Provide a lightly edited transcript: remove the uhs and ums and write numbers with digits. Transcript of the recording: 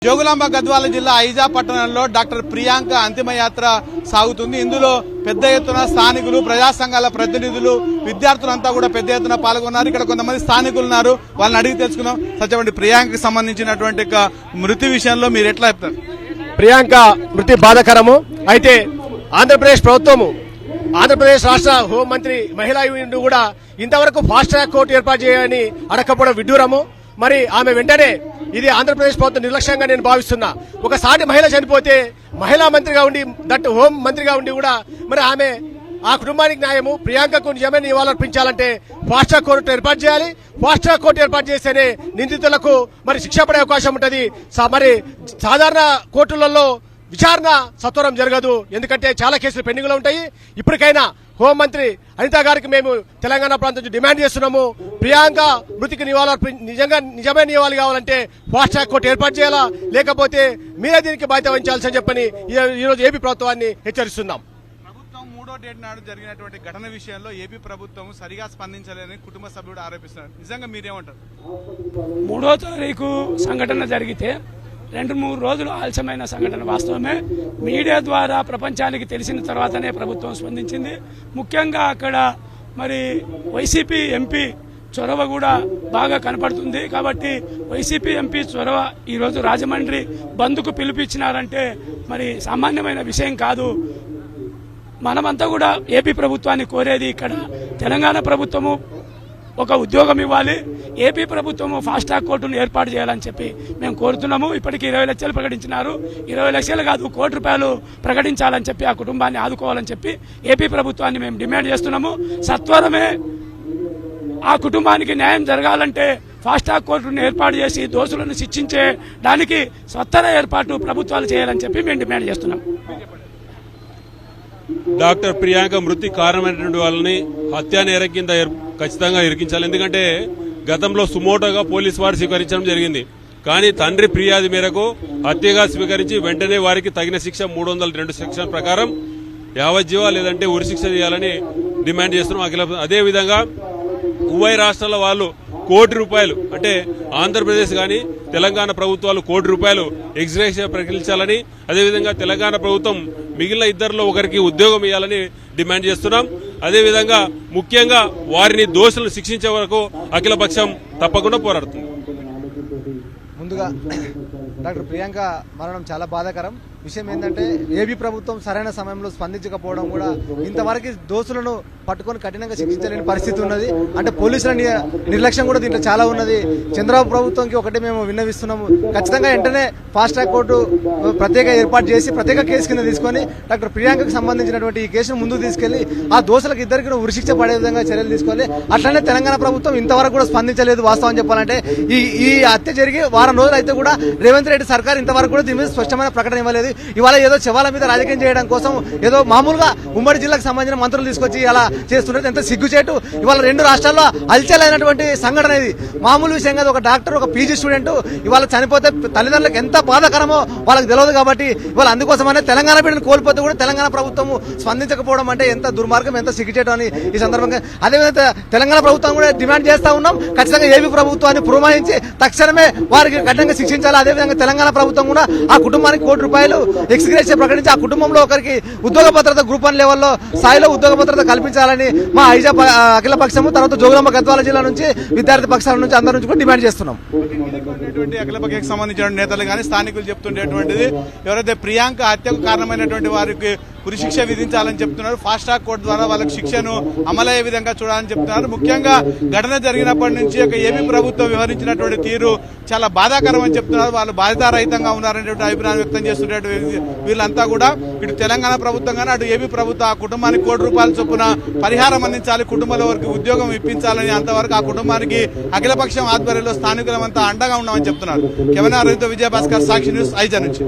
జోగులాంబ గద్వాల జిల్లా ఐజా పట్టణంలో డాక్టర్ ప్రియాంక అంతిమయాత్ర సాగుతుంది. ఇందులో పెద్ద ఎత్తున స్థానికులు, ప్రజా సంఘాల ప్రతినిధులు, విద్యార్థులంతా కూడా పెద్ద ఎత్తున పాల్గొన్నారు. ఇక్కడ కొంతమంది స్థానికులు ఉన్నారు, వాళ్ళని అడిగి తెలుసుకుందాం. సత్యవంటి ప్రియాంకకి సంబంధించినటువంటి మృతి విషయంలో మీరు ఎట్లా చెప్తారు? ప్రియాంక మృతి బాధాకరము. అయితే ఆంధ్రప్రదేశ్ ప్రభుత్వము, ఆంధ్రప్రదేశ్ రాష్ట్ర హోంమంత్రి మహిళా యూనియన్ కూడా ఇంతవరకు ఫాస్ట్ ట్రాక్ కోర్టు ఏర్పాటు చేయాలని అడగకపోవడం విడ్డూరము. మరి ఆమె వెంటనే, ఇది ఆంధ్రప్రదేశ్ ప్రభుత్వం నిర్లక్ష్యంగా నేను భావిస్తున్నా. ఒకసారి మహిళ చనిపోతే మహిళా మంత్రిగా ఉండి, దట్ హోం మంత్రిగా ఉండి కూడా మరి ఆమె ఆ కుటుంబానికి న్యాయము, ప్రియాంకకు నిజమైన నివాళులర్పించాలంటే ఫాస్ట్ ట్రాక్ కోర్టు ఏర్పాటు చేయాలి. ఫాస్ట్ ట్రాక్ కోర్టు ఏర్పాటు చేస్తేనే నిందితులకు మరి శిక్ష పడే అవకాశం ఉంటుంది. మరి సాధారణ కోర్టులలో విచారణ సత్వరం జరగదు, ఎందుకంటే చాలా కేసులు పెండింగ్ లో ఉంటాయి. ఇప్పటికైనా హోంమంత్రి అనిత గారికి మేము తెలంగాణ ప్రాంతం నుంచి డిమాండ్ చేస్తున్నాము. ప్రియాంక మృతికి నిజమైన నివాళి కావాలంటే ఫాస్ట్ ట్రాక్ కోర్టు ఏర్పాటు చేయాలా, లేకపోతే మీరే దీనికి బాధ్యత వహించాల్సి చెప్పని ఈరోజు ఏపీ ప్రభుత్వాన్ని హెచ్చరిస్తున్నాం. ప్రభుత్వం 3వ డేట్ నాడు జరిగినటువంటి ఘటన విషయంలో ఏపీ ప్రభుత్వం సరిగా స్పందించలేదని కుటుంబ సభ్యుడు ఆరోపిస్తున్నారు. నిజంగా మీరేమంటారు? 3వ తారీఖు సంఘటన జరిగితే 2-3 రోజులు ఆలస్యమైన సంఘటన వాస్తవమే. మీడియా ద్వారా ప్రపంచానికి తెలిసిన తర్వాతనే ప్రభుత్వం స్పందించింది. ముఖ్యంగా అక్కడ మరి వైసీపీ ఎంపీ చొరవ కూడా బాగా కనపడుతుంది. కాబట్టి వైసీపీ ఎంపీ చొరవ ఈరోజు రాజమండ్రి బంద్కు పిలుపిచ్చినారంటే మరి సామాన్యమైన విషయం కాదు. మనమంతా కూడా ఏపీ ప్రభుత్వాన్ని కోరేది, ఇక్కడ తెలంగాణ ప్రభుత్వము ఒక ఉద్యోగం ఇవ్వాలి, ఏపీ ప్రభుత్వము ఫాస్ట్ ట్రాక్ కోర్టును ఏర్పాటు చేయాలని చెప్పి మేము కోరుతున్నాము. ఇప్పటికీ 20 లక్షలు ప్రకటించినారు. 20 లక్షలు కాదు, ₹1 కోటి ప్రకటించాలని చెప్పి ఆ కుటుంబాన్ని ఆదుకోవాలని చెప్పి ఏపీ ప్రభుత్వాన్ని మేము డిమాండ్ చేస్తున్నాము. సత్వరమే ఆ కుటుంబానికి న్యాయం జరగాలంటే ఫాస్ట్ ట్రాక్ కోర్టును ఏర్పాటు చేసి దోషులను శిక్షించేదానికి స్వత్తర ఏర్పాటు ప్రభుత్వాలు చేయాలని చెప్పి మేము డిమాండ్ చేస్తున్నాం. డాక్టర్ ప్రియాంక మృతి కారణమైనటువంటి వాళ్ళని హత్యా నేరం కింద ఖచ్చితంగా ఇరికించాలి. ఎందుకంటే గతంలో సుమోటోగా పోలీసు వారు స్వీకరించడం జరిగింది. కానీ తండ్రి ఫిర్యాదు మేరకు హత్యగా స్వీకరించి వెంటనే వారికి తగిన శిక్ష 302 సెక్షన్ ప్రకారం యావజ్జీవ లేదంటే ఉరిశిక్ష చేయాలని డిమాండ్ చేస్తున్నాం. అదేవిధంగా ఉభయ రాష్ట్రాల వాళ్ళు ₹1 కోటి, అంటే ఆంధ్రప్రదేశ్ గాని తెలంగాణ ప్రభుత్వాలు ₹1 కోటి ఎక్స్గ్రేషియా ప్రకటించాలని, అదేవిధంగా తెలంగాణ ప్రభుత్వం మిగిలిన ఇద్దరిలో ఒకరికి ఉద్యోగం ఇవ్వాలని డిమాండ్ చేస్తున్నాం. అదేవిధంగా ముఖ్యంగా వారిని దోషులను శిక్షించే వరకు అఖిలపక్షం తప్పకుండా పోరాడుతుంది. ముందుగా డాక్టర్ ప్రియాంక మరణం చాలా బాధాకరం. విషయం ఏంటంటే ఏపీ ప్రభుత్వం సరైన సమయంలో స్పందించకపోవడం కూడా ఇంతవరకు దోషులను పట్టుకొని కఠినంగా శిక్షించలేని పరిస్థితి ఉన్నది. అంటే పోలీసుల నిర్లక్ష్యం కూడా దీంట్లో చాలా ఉన్నది. చంద్రబాబు ప్రభుత్వంకి ఒకటే మేము విన్నవిస్తున్నాము, ఖచ్చితంగా వెంటనే ఫాస్ట్ ట్రాక్ కోర్టు ప్రత్యేక ఏర్పాటు చేసి ప్రత్యేక కేసు కింద తీసుకొని డాక్టర్ ప్రియాంకకు సంబంధించినటువంటి ఈ కేసును ముందుకు తీసుకెళ్లి ఆ దోషులకు ఇద్దరికి ఉరిశిక్ష పడే విధంగా చర్యలు తీసుకోవాలి. అట్లనే తెలంగాణ ప్రభుత్వం ఇంతవరకు కూడా స్పందించలేదు. వాస్తవం చెప్పాలంటే ఈ హత్య జరిగి వారం రోజులు అయితే కూడా రేవంత్ రెడ్డి సర్కార్ ఇంతవరకు కూడా దీని మీద స్పష్టమైన ప్రకటన ఇవ్వలేదు. ఇవాళ ఏదో శవాల మీద రాజకీయం చేయడం కోసం ఏదో మామూలుగా ఉమ్మడి జిల్లాకు సంబంధించిన మంత్రులు తీసుకొచ్చి అలా చేస్తున్నది ఎంత సిగ్గుచేటు. ఇవాళ 2 రాష్ట్రాల్లో అల్చలైనటువంటి సంఘటన ఇది, మామూలు విషయం కాదు. ఒక డాక్టర్, ఒక పీజీ స్టూడెంట్ ఇవాళ చనిపోతే తల్లిదండ్రులకు ఎంత బాధాకరమో వాళ్ళకి తెలియదు. కాబట్టి ఇవాళ అందుకోసమనే తెలంగాణ బిడ్డను కోల్పోతే కూడా తెలంగాణ ప్రభుత్వం స్పందించకపోవడం అంటే ఎంత దుర్మార్గం, ఎంత సిగ్గుచేటు అని ఈ సందర్భంగా అదేవిధంగా తెలంగాణ ప్రభుత్వం కూడా డిమాండ్ చేస్తా ఉన్నాం. ఖచ్చితంగా ఏపీ ప్రభుత్వాన్ని పురమాయించి తక్షణమే వారికి కఠినంగా శిక్షించాలి. అదేవిధంగా తెలంగాణ ప్రభుత్వం కూడా ఆ కుటుంబానికి ₹1 కోటి ఎక్స్గ్రేషియా ప్రకటించి ఆ కుటుంబంలో ఒకరికి ఉద్యోగ భద్రత గ్రూప్ 1 లెవెల్లో స్థాయిలో ఉద్యోగ భద్రత కల్పించాలని మా ఐజా అఖిల పక్షము, తర్వాత జోగులాంబ గద్వాల జిల్లా నుంచి విద్యార్థి పక్షాల నుంచి అందరి నుంచి కూడా డిమాండ్ చేస్తున్నాం. అఖిల పక్షకి సంబంధించిన నేతలు కానీ స్థానికులు చెప్తుండేటువంటిది, ఎవరైతే ప్రియాంక హత్యకు కారణమైనటువంటి వారికి ఉరిశిక్ష విధించాలని చెప్తున్నారు. ఫాస్ట్ ట్రాక్ కోర్టు ద్వారా వాళ్ళకి శిక్షను అమలయ్యే విధంగా చూడాలని చెప్తున్నారు. ముఖ్యంగా ఘటన జరిగినప్పటి నుంచి ఏపీ ప్రభుత్వం వ్యవహరించినటువంటి తీరు చాలా బాధాకరం అని చెప్తున్నారు. వాళ్ళు బాధ్యతారహితంగా ఉన్నారనేటువంటి అభిప్రాయం వ్యక్తం చేస్తున్నటువంటి వీళ్ళంతా కూడా ఇటు తెలంగాణ ప్రభుత్వం కానీ అటు ఏపీ ప్రభుత్వం ఆ కుటుంబానికి ₹1 కోటి చొప్పున పరిహారం అందించాలి, కుటుంబంలో వారికి ఉద్యోగం ఇప్పించాలని, అంతవరకు ఆ కుటుంబానికి అఖిలపక్షం ఆధ్వర్యంలో స్థానికులమంతా అండగా ఉన్నామని చెప్తున్నారు. కెమెరా రవితో విజయభాస్కర్, సాక్షి న్యూస్, ఐజా నుంచి.